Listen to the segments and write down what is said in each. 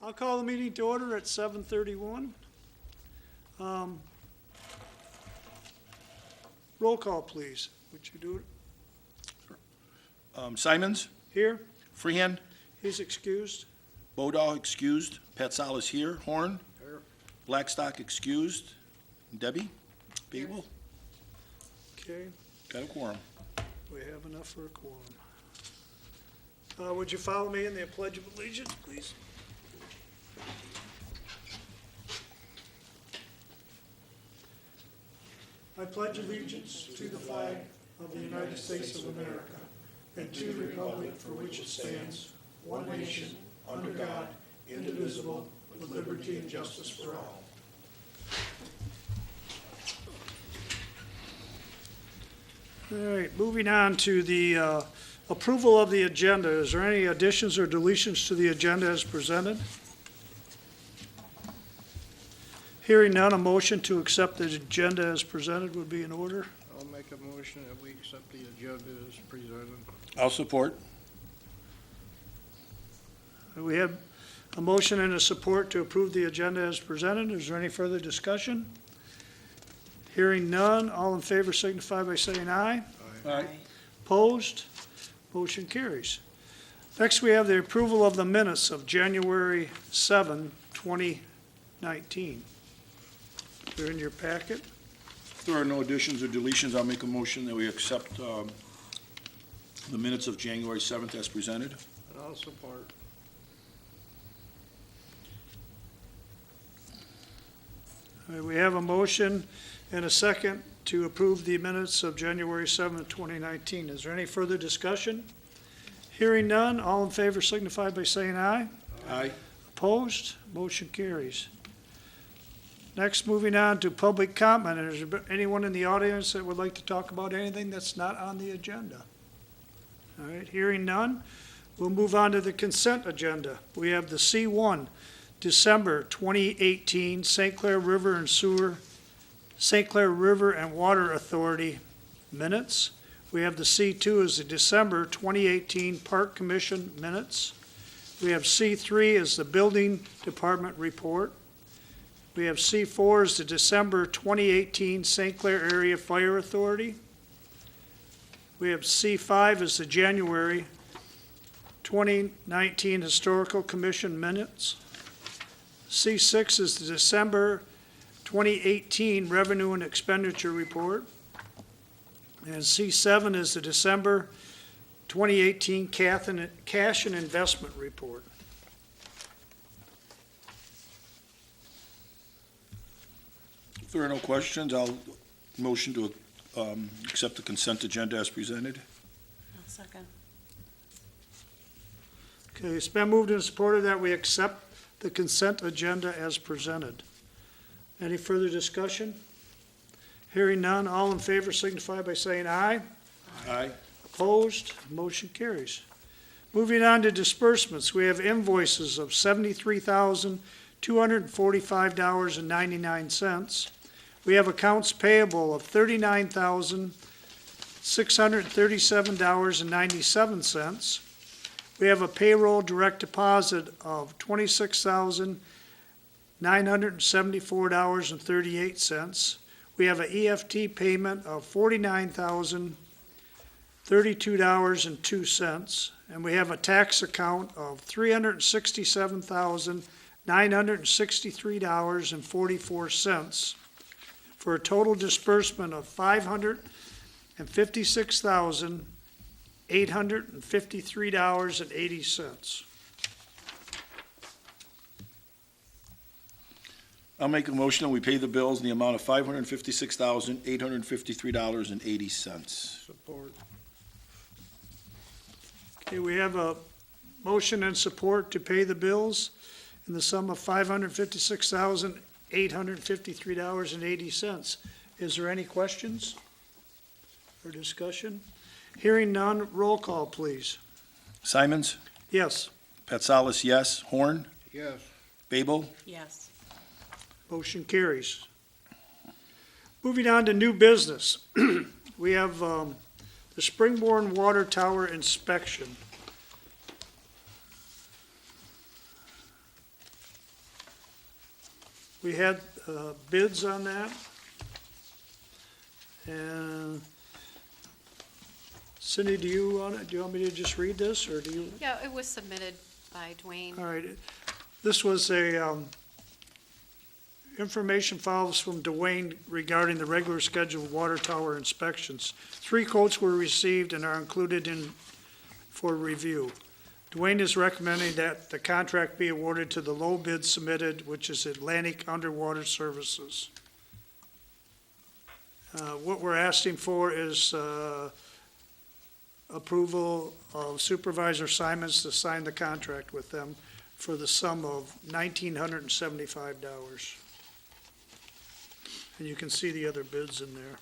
I'll call the meeting to order at 7:31. Roll call, please. Would you do it? Simons, Here? Freehand, He's excused. Bodall excused, Pat Salas here, Horn, Blackstock excused, Debbie, Babel, Okay, got a quorum. we have enough for a quorum. Would you follow me in the Pledge of Allegiance, please? I pledge allegiance to the flag of the United States of America and to the republic for which it stands, one nation, under God, indivisible, with liberty and justice for all. All right, moving on to the approval of the agenda. Is there any additions or deletions to the agenda as presented? Hearing none, a motion to accept the agenda as presented would be in order. I'll make a motion that we accept the agenda as presented. I'll support. We have a motion and a support to approve the agenda as presented. Is there any further discussion? Hearing none, all in favor signify by saying aye. Aye. Opposed? Motion carries. Next, we have the approval of the minutes of January 7, 2019. They're in your packet. If there are no additions or deletions, I'll make a motion that we accept the minutes of January 7th as presented. And I'll support. All right, we have a motion and a second to approve the minutes of January 7th, 2019. Is there any further discussion? Hearing none, all in favor signify by saying aye. Aye. Opposed? Motion carries. Next, moving on to public comment. Is there anyone in the audience that would like to talk about anything that's not on the agenda? All right, hearing none, we'll move on to the consent agenda. We have the C1, December 2018 St. Clair River and Water Authority minutes. We have the C2 as the December 2018 Park Commission minutes. We have C3 as the Building Department report. We have C4 as the December 2018 St. Clair Area Fire Authority. We have C5 as the January 2019 Historical Commission minutes. C6 is the December 2018 Revenue and Expenditure Report. And C7 is the December 2018 Cash and Investment Report. If there are no questions, I'll motion to accept the consent agenda as presented. I'll second. Okay, it's been moved and supported that we accept the consent agenda as presented. Any further discussion? Hearing none, all in favor signify by saying aye. Aye. Opposed? Motion carries. Moving on to disbursements, we have invoices of $73,245.99. We have accounts payable of $39,637.97. We have a payroll direct deposit of $26,974.38. We have an EFT payment of $49,032.02. And we have a tax account of $367,963.44 for a total disbursement of $556,853.80. I'll make a motion that we pay the bills in the amount of $556,853.80. Support. Okay, we have a motion and support to pay the bills in the sum of $556,853.80. Is there any questions or discussion? Hearing none, roll call, please. Simons, Yes, Pat Salas, yes. Horn, Yes. Babel, Yes. motion carries. Moving on to new business. We have the Springborn Water Tower inspection. We had bids on that. And Cindy, do you want me to just read this, or do you? Yeah, it was submitted by Dwayne. All right. This was information files from Dwayne regarding the regular scheduled water tower inspections. 3 quotes were received and are included for review. Dwayne is recommending that the contract be awarded to the low bid submitted, which is Atlantic Underwater Services. What we're asking for is approval of Supervisor Simons to sign the contract with them for the sum of $1,975. And you can see the other bids in there.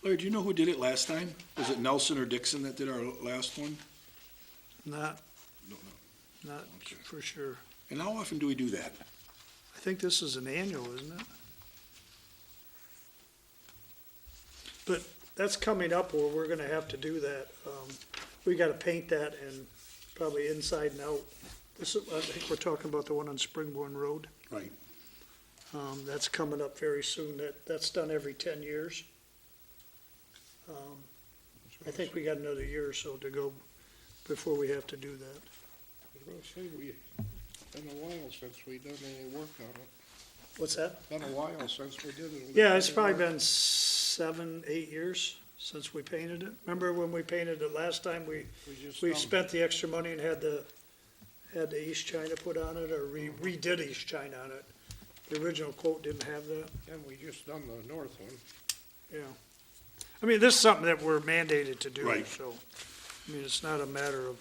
Larry, do you know who did it last time? Was it Nelson or Dixon that did our last one? Not No. for sure. And how often do we do that? I think this is an annual, isn't it? But that's coming up where we're gonna have to do that. We gotta paint that and probably inside and out. This is, I think we're talking about the one on Springborn Road. Right. That's coming up very soon. That's done every 10 years. I think we got another year or so to go before we have to do that. I was gonna say, been a while since we done any work on it. What's that? Been a while since we did it. Yeah, it's probably been 7, 8 years since we painted it. Remember when we painted it last time, we spent the extra money and had the East China put on it, or redid East China on it. The original quote didn't have that, And we just done the north one. yeah. I mean, this is something that we're mandated to do, Right. so, I mean, it's not a matter of,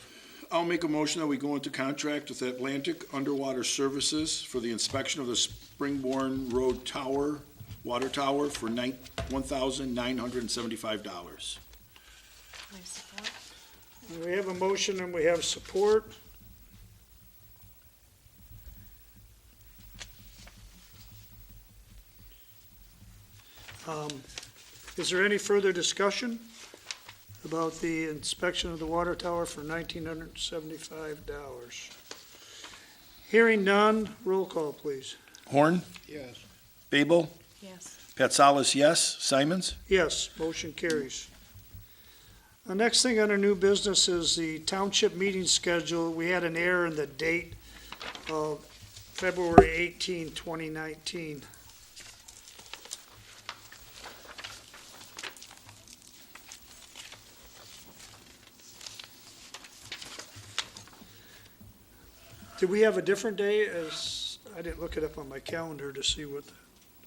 I'll make a motion that we go into contract with Atlantic Underwater Services for the inspection of the Springborn Road Tower, water tower for $1,975. I support. we have a motion and we have support. Is there any further discussion about the inspection of the water tower for $1,975? Hearing none, roll call, please. Horn, Yes. Babel, Yes. Patsalis, yes. Simons? Yes, motion carries. The next thing under new business is the township meeting schedule. We had an error in the date of February 18, 2019. Did we have a different day as, I didn't look it up on my calendar to see what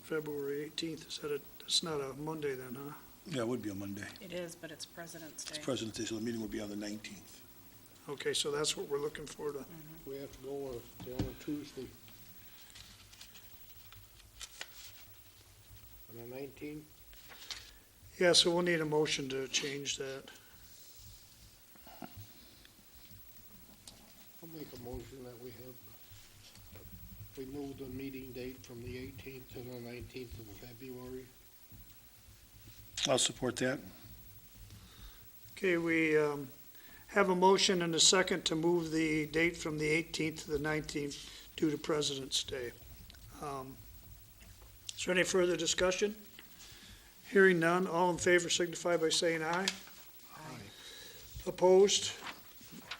February 18th, is that it's not a Monday then, huh? Yeah, it would be a Monday. It is, but it's President's Day. It's President's Day, so the meeting would be on the 19th. Okay, so that's what we're looking for to, We have to go on a Tuesday. On the 19th? yeah, so we'll need a motion to change that. I'll make a motion that we move the meeting date from the 18th to the 19th of February. I'll support that. Okay, we have a motion and a second to move the date from the 18th to the 19th due to President's Day. Is there any further discussion? Hearing none, all in favor signify by saying aye. Aye. Opposed?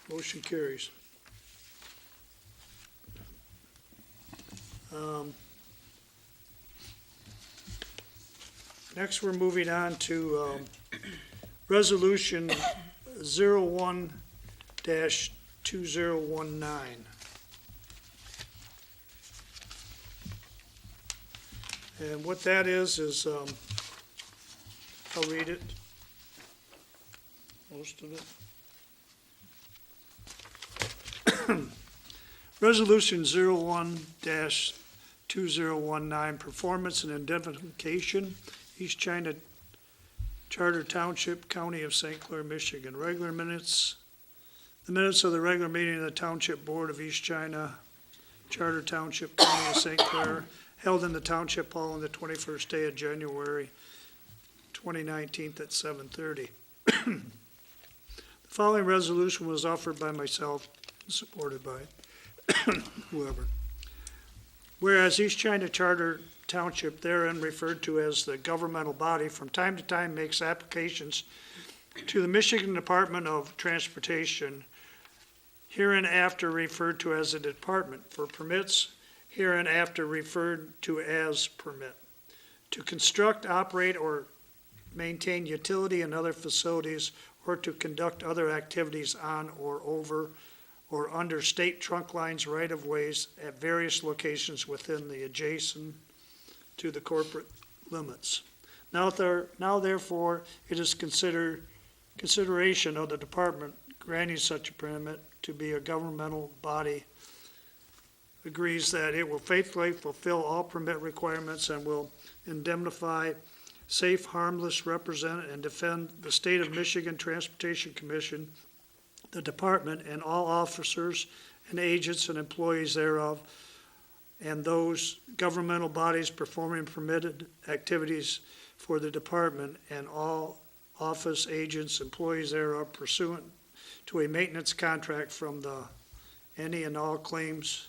Motion carries. Next, we're moving on to Resolution 01-2019. And what that is, I'll read it, most of it. Resolution 01-2019, Performance and Indemnification, East China Charter Township, County of St. Clair, Michigan. Regular minutes, the minutes of the regular meeting of the Township Board of East China Charter Township, County of St. Clair, held in the Township Hall on the 21st day of January 2019 at 7:30. The following resolution was offered by myself and supported by whoever. Whereas East China Charter Township, therein referred to as the governmental body, from time to time makes applications to the Michigan Department of Transportation, hereinafter referred to as a department, for permits, hereinafter referred to as permit, to construct, operate, or maintain utility and other facilities, or to conduct other activities on or over or under state trunk lines, right-of-ways at various locations within the adjacent to the corporate limits. Now therefore, it is consideration of the department granting such a permit to be a governmental body agrees that it will faithfully fulfill all permit requirements and will indemnify, safe, harmless, represent, and defend the State of Michigan Transportation Commission, the department, and all officers and agents and employees thereof, and those governmental bodies performing permitted activities for the department, and all office agents, employees thereof pursuant to a maintenance contract from the any and all claims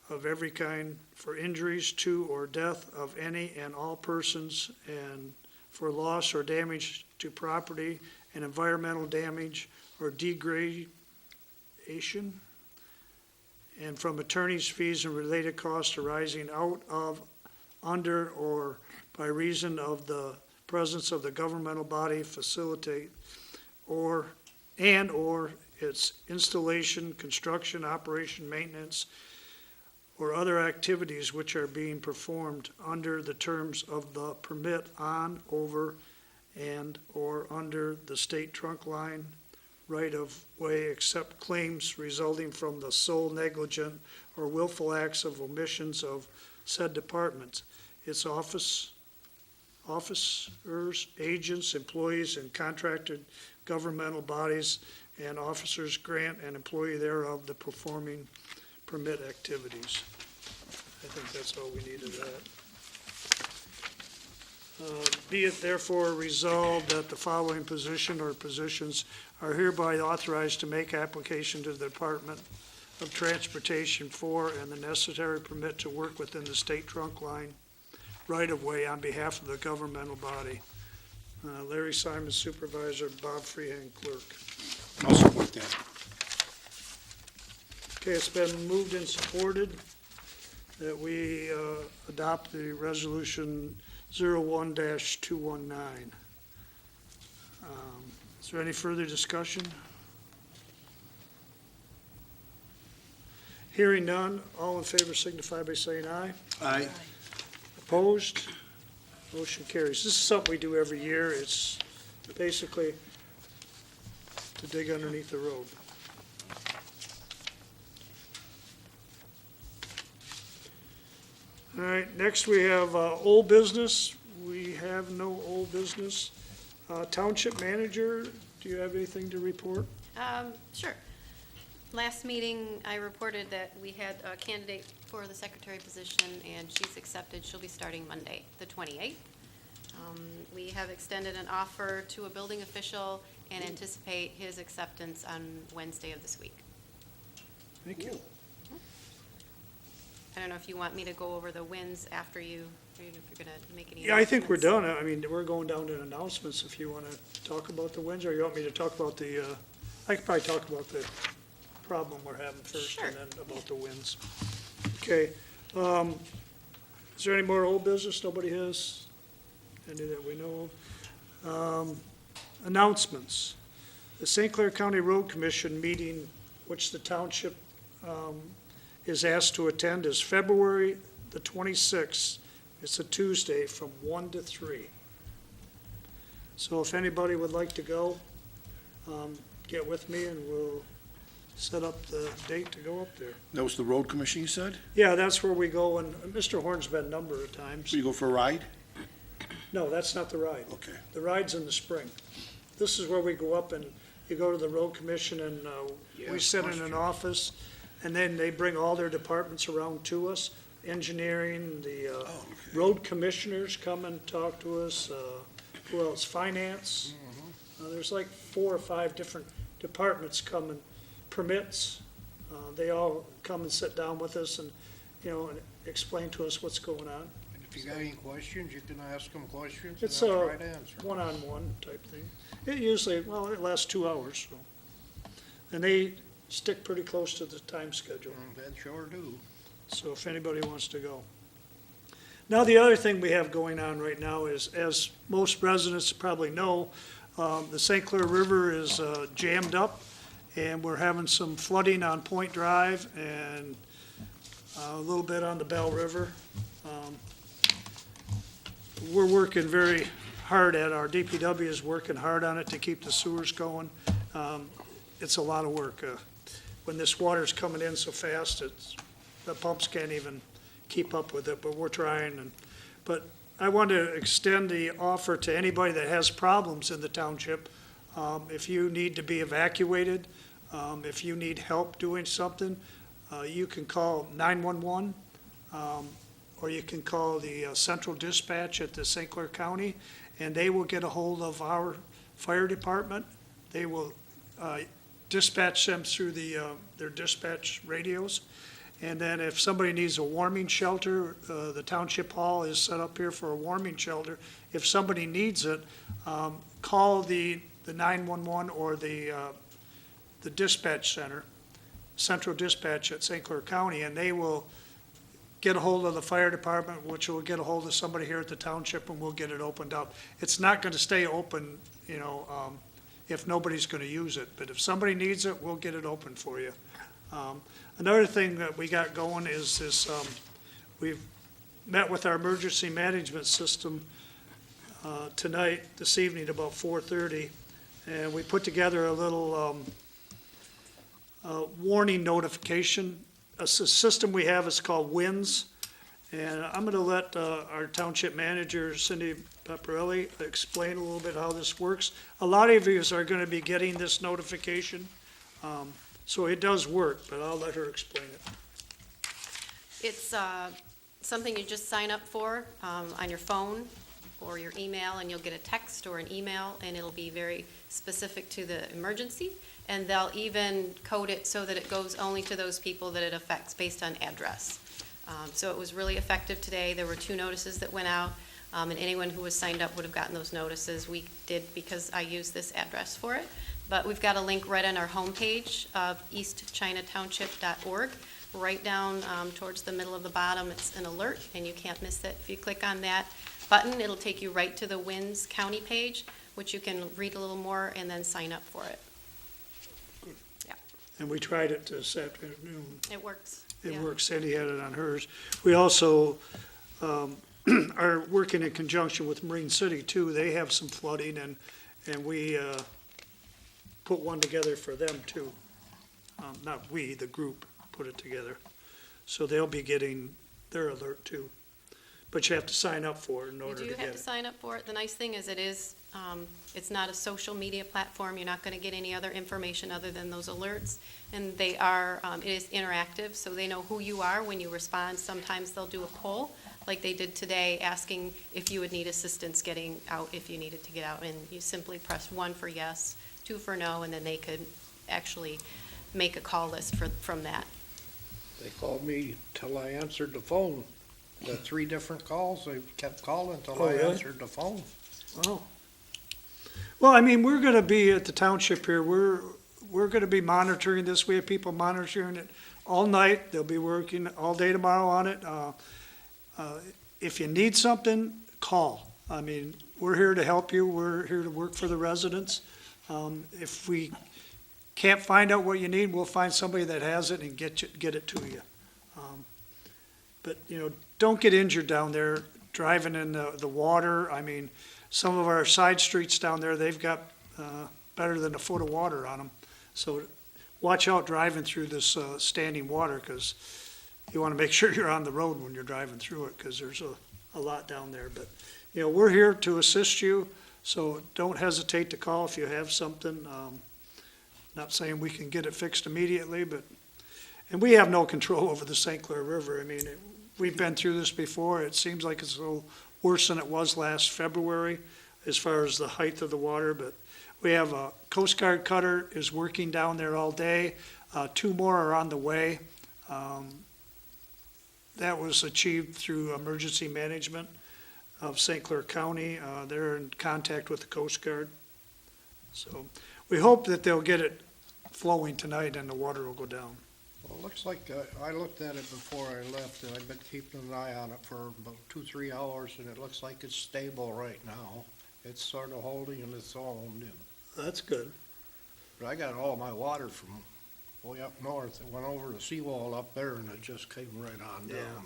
of every kind for injuries to or death of any and all persons, and for loss or damage to property and environmental damage or degradation, and from attorney's fees and related costs arising out of, under, or by reason of the presence of the governmental body facilitate or its installation, construction, operation, maintenance, or other activities which are being performed under the terms of the permit on, over, and or under the state trunk line right-of-way, except claims resulting from the sole negligent or willful acts of omissions of said departments, its officers, agents, employees, and contracted governmental bodies and officers, grant, and employee thereof the performing permit activities. I think that's all we need of that. Be it therefore resolved that the following position or positions are hereby authorized to make application to the Department of Transportation for and the necessary permit to work within the state trunk line right-of-way on behalf of the governmental body. Larry Simon, Supervisor, Bob Freehand, Clerk. I'll support that. Okay, it's been moved and supported that we adopt the resolution 01-219. Is there any further discussion? Hearing none, all in favor signify by saying aye. Aye. Opposed? Motion carries. This is something we do every year. It's basically to dig underneath the road. All right, next we have old business. We have no old business. Township manager, do you have anything to report? Sure. Last meeting, I reported that we had a candidate for the secretary position, and she's accepted. She'll be starting Monday, the 28th. We have extended an offer to a building official and anticipate his acceptance on Wednesday of this week. Thank you. I don't know if you want me to go over the wins after you, or if you're going to make any Yeah, I think we're announcements. done. I mean, we're going down to announcements if you want to talk about the wins, or you want me to talk about the, I could probably talk about the problem we're having first Sure. and then about the wins. Okay. Is there any more old business nobody has? Any that we know of? Announcements. The St. Clair County Road Commission meeting, which the township is asked to attend, is February the 26th. It's a Tuesday from 1 to 3. So if anybody would like to go, get with me and we'll set up the date to go up there. That was the road commission you said? Yeah, that's where we go, and Mr. Horn's been a number of times. So you go for a ride? No, that's not the ride. Okay. The ride's in the spring. This is where we go up and you go to the road commission and we sit in an office, and then they bring all their departments around to us. Engineering, the road commissioners come and talk to us. Who else? Finance. There's like 4 or 5 different departments come and permits. They all come and sit down with us, and and explain to us what's going on. And if you got any questions, you can ask them questions and It's they'll a try to answer. one-on-one type thing. It usually, it lasts 2 hours, so. And they stick pretty close to the time schedule, They sure do. so if anybody wants to go. Now, the other thing we have going on right now is, as most residents probably know, the St. Clair River is jammed up, and we're having some flooding on Point Drive and a little bit on the Bell River. We're working very hard at, our DPW is working hard on it to keep the sewers going. It's a lot of work. When this water's coming in so fast, the pumps can't even keep up with it, but we're trying. But I want to extend the offer to anybody that has problems in the township. If you need to be evacuated, if you need help doing something, you can call 911, or you can call the central dispatch at the St. Clair County, and they will get a hold of our fire department. They will dispatch them through their dispatch radios. And then if somebody needs a warming shelter, the township hall is set up here for a warming shelter. If somebody needs it, call the 911 or the dispatch center, central dispatch at St. Clair County, and they will get a hold of the fire department, which will get a hold of somebody here at the township, and we'll get it opened up. It's not going to stay open, if nobody's going to use it, but if somebody needs it, we'll get it open for you. Another thing that we got going is this, we've met with our emergency management system tonight, this evening, about 4:30, and we put together a little warning notification. A system we have is called WINS, and I'm going to let our township manager, Cindy Pepperelli, explain a little bit how this works. A lot of you are going to be getting this notification, so it does work, but I'll let her explain it. It's something you just sign up for on your phone or your email, and you'll get a text or an email, and it'll be very specific to the emergency. And they'll even code it so that it goes only to those people that it affects based on address. So it was really effective today. There were 2 notices that went out, and anyone who was signed up would have gotten those notices. We did because I used this address for it. But we've got a link right on our homepage of eastchinatownship.org. Right down towards the middle of the bottom, it's an alert, and you can't miss it. If you click on that button, it'll take you right to the Winds County page, which you can read a little more and then sign up for it. And we tried it this afternoon. It works. It Yeah. works. Sandy had it on hers. We also are working in conjunction with Marine City, too. They have some flooding, and we put one together for them, too. Not we, the group put it together. So they'll be getting their alert, too. But you have to sign up for it in order to You get do have to it. sign up for it. The nice thing is it's not a social media platform. You're not going to get any other information other than those alerts. And they are, it is interactive, so they know who you are when you respond. Sometimes they'll do a poll, like they did today, asking if you would need assistance getting out if you needed to get out. And you simply press 1 for yes, 2 for no, and then they could actually make a call list from that. They called me till I answered the phone. The 3 different calls, they kept calling till Oh, I really? answered the phone. Oh. Well, I mean, we're gonna be at the township here, we're gonna be monitoring this, we have people monitoring it all night, they'll be working all day tomorrow on it. If you need something, call. I mean, we're here to help you, we're here to work for the residents. If we can't find out what you need, we'll find somebody that has it and get it to you. But, don't get injured down there driving in the water. I mean, some of our side streets down there, they've got better than a foot of water on them. So watch out driving through this standing water, because you want to make sure you're on the road when you're driving through it, because there's a lot down there. But, we're here to assist you, so don't hesitate to call if you have something. Not saying we can get it fixed immediately, and we have no control over the St. Clair River. I mean, we've been through this before. It seems like it's a little worse than it was last February as far as the height of the water, but we have a Coast Guard cutter is working down there all day. 2 more are on the way. That was achieved through emergency management of St. Clair County. They're in contact with the Coast Guard. So we hope that they'll get it flowing tonight and the water will go down. Well, it looks like, I looked at it before I left, and I've been keeping an eye on it for about 2-3 hours, and it looks like it's stable right now. It's sort of holding its own, That's good. but I got all my water from way up north. It went over the seawall up there, and it just came right on Yeah. down.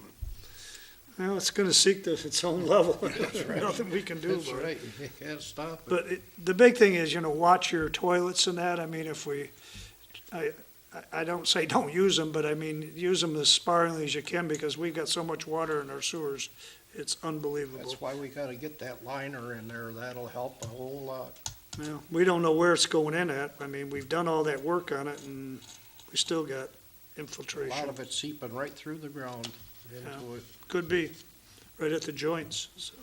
Well, it's gonna seek its own level. There's right. nothing we can do That's about it. right, you can't stop it. But the big thing is, watch your toilets and that. I mean, I don't say don't use them, but I mean, use them as sparingly as you can because we've got so much water in our sewers. It's unbelievable. That's why we gotta get that liner in there. That'll help a whole lot. Well, we don't know where it's going in at. I mean, we've done all that work on it and we still got A lot infiltration. of it's seeping right through the ground into it. Could be, right at the joints, so.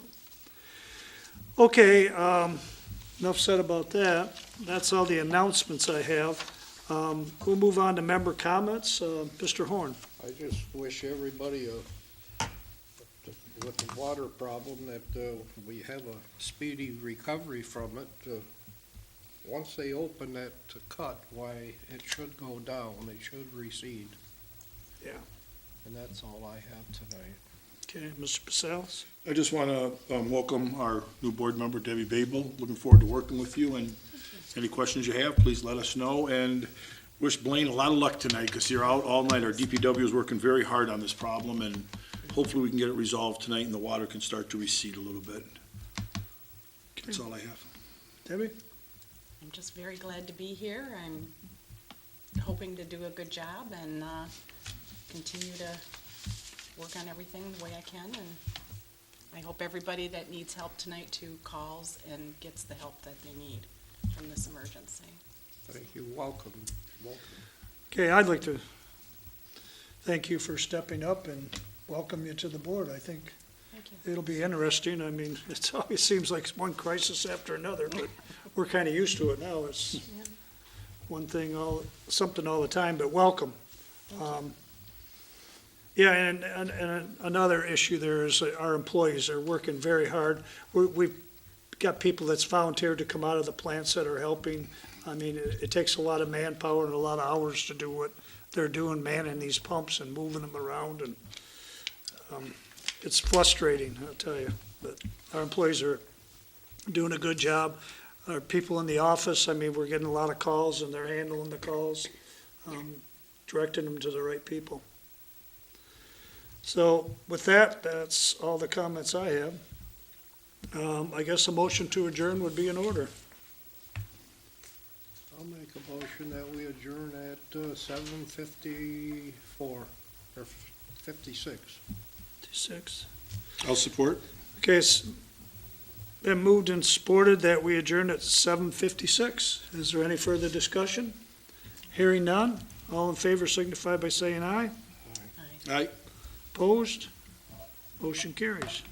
Okay, enough said about that. That's all the announcements I have. We'll move on to member comments. Mr. Horn. I just wish everybody, with the water problem, that we have a speedy recovery from it. Once they open that cut, why, it should go down, it should recede. Yeah. And that's all I have tonight. Okay, Mr. Pasales? I just want to welcome our new board member, Debbie Babel. Looking forward to working with you, and any questions you have, please let us know. And wish Blaine a lot of luck tonight, because you're out all night. Our DPW is working very hard on this problem, and hopefully we can get it resolved tonight and the water can start to recede a little bit. That's all I have. Debbie? I'm just very glad to be here. I'm hoping to do a good job and continue to work on everything the way I can. And I hope everybody that needs help tonight too calls and gets the help that they need from this emergency. Thank you, welcome. Okay, I'd like to thank you for stepping up and welcome you to the board. I think Thank you. it'll be interesting. I mean, it always seems like one crisis after another, but we're kind of used to it now. It's Yeah. one thing, something all the time, but welcome. Yeah, and another issue there is our employees are working very hard. We've got people that's volunteered to come out of the plants that are helping. I mean, it takes a lot of manpower and a lot of hours to do what they're doing, manning these pumps and moving them around, and it's frustrating, I'll tell you. But our employees are doing a good job. Our people in the office, I mean, we're getting a lot of calls, and they're handling the calls, directing them to the right people. So with that, that's all the comments I have. I guess a motion to adjourn would be in order. I'll make a motion that we adjourn at 7:54, or 56. 56. I'll support. Okay, it's been moved and supported that we adjourn at 7:56. Is there any further discussion? Hearing none. All in favor signify by saying aye. Aye. Aye. Opposed? Motion carries.